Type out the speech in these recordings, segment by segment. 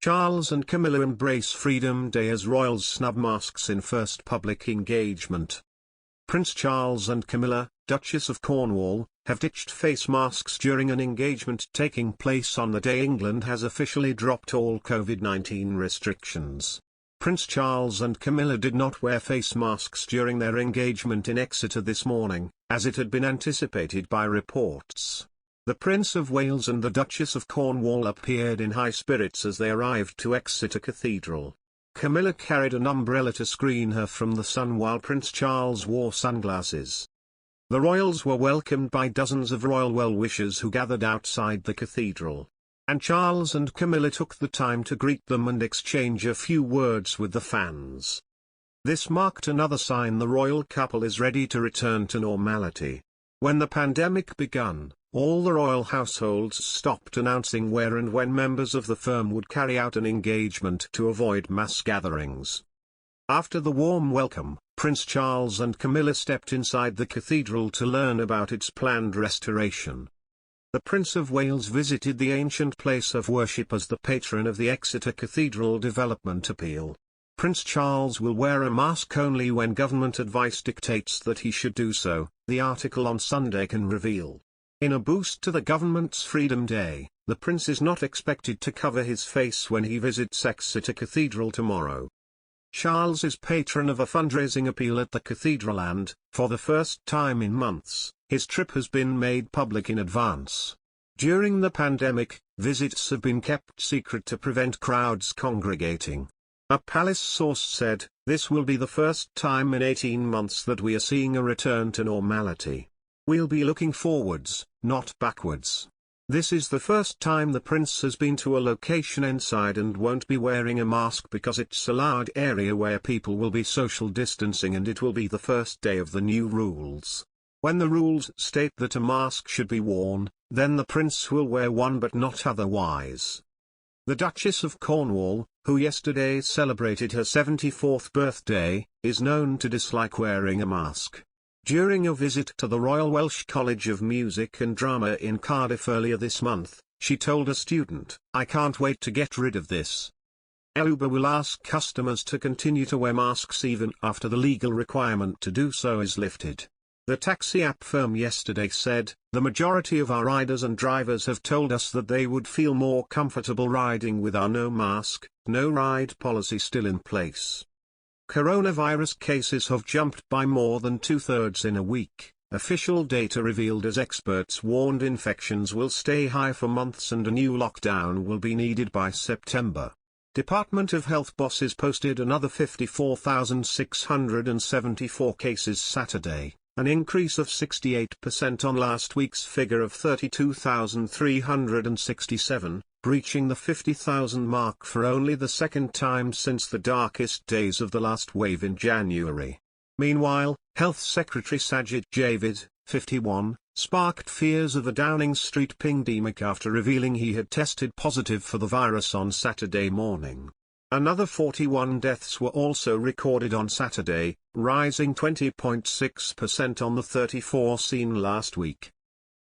Charles and Camilla embrace Freedom Day as royals snub masks in first public engagement. Prince Charles and Camilla, Duchess of Cornwall, have ditched face masks during an engagement taking place on the day England has officially dropped all COVID-19 restrictions. Prince Charles and Camilla did not wear face masks during their engagement in Exeter this morning, as it had been anticipated by reports. The Prince of Wales and the Duchess of Cornwall appeared in high spirits as they arrived to Exeter Cathedral. Camilla carried an umbrella to screen her from the sun while Prince Charles wore sunglasses. The royals were welcomed by dozens of royal well-wishers who gathered outside the cathedral. And Charles and Camilla took the time to greet them and exchange a few words with the fans. This marked another sign the royal couple is ready to return to normality. When the pandemic began, all the royal households stopped announcing where and when members of the firm would carry out an engagement to avoid mass gatherings. After the warm welcome, Prince Charles and Camilla stepped inside the cathedral to learn about its planned restoration. The Prince of Wales visited the ancient place of worship as the patron of the Exeter Cathedral development appeal. Prince Charles will wear a mask only when government advice dictates that he should do so, the article on Sunday can reveal. In a boost to the government's Freedom Day, the Prince is not expected to cover his face when he visits Exeter Cathedral tomorrow. Charles is patron of a fundraising appeal at the cathedral and, for the first time in months, his trip has been made public in advance. During the pandemic, visits have been kept secret to prevent crowds congregating. A palace source said, "This will be the first time in 18 months that we are seeing a return to normality. We'll be looking forwards, not backwards. This is the first time the Prince has been to a location inside and won't be wearing a mask because it's a loud area where people will be social distancing and it will be the first day of the new rules. When the rules state that a mask should be worn, then the Prince will wear one but not otherwise." The Duchess of Cornwall, who yesterday celebrated her 74th birthday, is known to dislike wearing a mask. During a visit to the Royal Welsh College of Music and Drama in Cardiff earlier this month, she told a student, "I can't wait to get rid of this." Uber will ask customers to continue to wear masks even after the legal requirement to do so is lifted. The taxi app firm yesterday said, "The majority of our riders and drivers have told us that they would feel more comfortable riding with our no mask, no ride policy still in place." Coronavirus cases have jumped by more than 2/3 in a week, official data revealed as experts warned infections will stay high for months and a new lockdown will be needed by September. Department of Health bosses posted another 54,674 cases Saturday, an increase of 68% on last week's figure of 32,367. Breaching the 50,000 mark for only the second time since the darkest days of the last wave in January. Meanwhile, Health Secretary Sajid Javid, 51, sparked fears of a Downing Street pandemic after revealing he had tested positive for the virus on Saturday morning. Another 41 deaths were also recorded on Saturday, rising 20.6% on the 34 seen last week.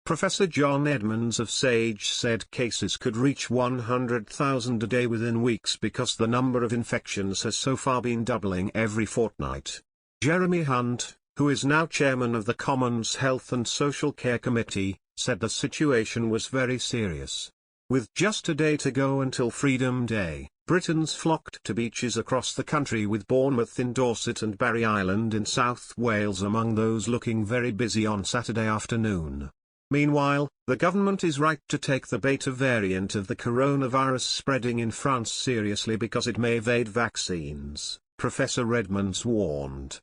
Professor John Edmonds of Sage said cases could reach 100,000 a day within weeks because the number of infections has so far been doubling every fortnight. Jeremy Hunt, who is now chairman of the Commons Health and Social Care Committee, said the situation was very serious. With just a day to go until Freedom Day, Britons flocked to beaches across the country with Bournemouth in Dorset and Barry Island in South Wales among those looking very busy on Saturday afternoon. Meanwhile, the government is right to take the Beta variant of the coronavirus spreading in France seriously because it may evade vaccines, Professor Redmonds warned.